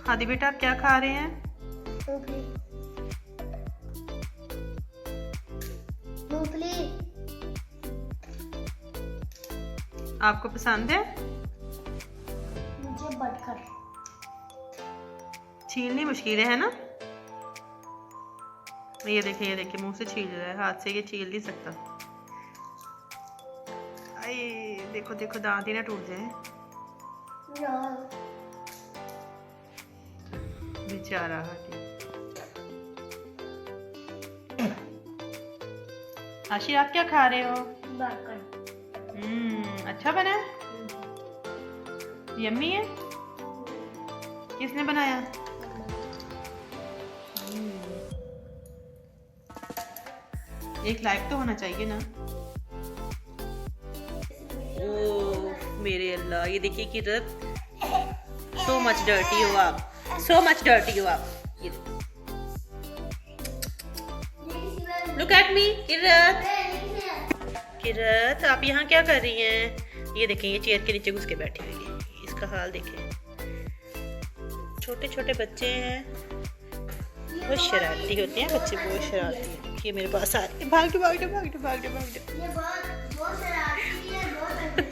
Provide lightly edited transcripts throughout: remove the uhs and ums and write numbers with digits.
हादी बेटा आप क्या खा रहे हैं? मूंगफली। आपको पसंद है? मुझे बटकर छीलनी मुश्किल है ना? ये देखिए मुंह से छील रहा है, हाथ से ये छील नहीं सकता। आई देखो देखो दांत ही ना टूट जाए बेचारा हाथी। आशी आप क्या खा रहे हो? बटकर। अच्छा बना है? यम्मी है? किसने बनाया? एक लाइक तो होना चाहिए ना। ओ मेरे अल्लाह, ये देखिए किरत, सो मच डर्टी हो आप, सो मच डर्टी हो आप। ये लुक एट मी किरत। किरत आप यहाँ क्या कर रही हैं? ये देखें ये चेयर के नीचे घुस के बैठी हुई है, इसका हाल देखें। छोटे छोटे बच्चे हैं, बहुत शरारती होते हैं बच्चे, बहुत शरारती हैं। ये मेरे पास आ रही है, भाग दो भाग दो भाग दो भाग दो भाग दो। ये बहुत शरारती है, बहुत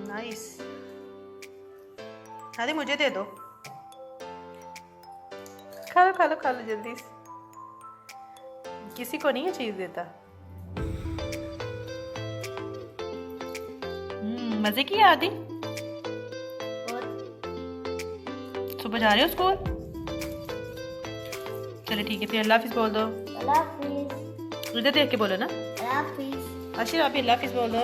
नाइस। अरे मुझे दे दो, खा लो खा लो खा लो जल्दी से, किसी को नहीं ये चीज देता। मजे की आदि। सुबह जा रहे हो स्कूल? चले ठीक है, फिर अल्लाह हाफिज बोल दो। अल्लाह हाफिज। इधर देख के बोलो ना। अल्लाह हाफिज। आशिर आप भी अल्लाह हाफिज बोल दो।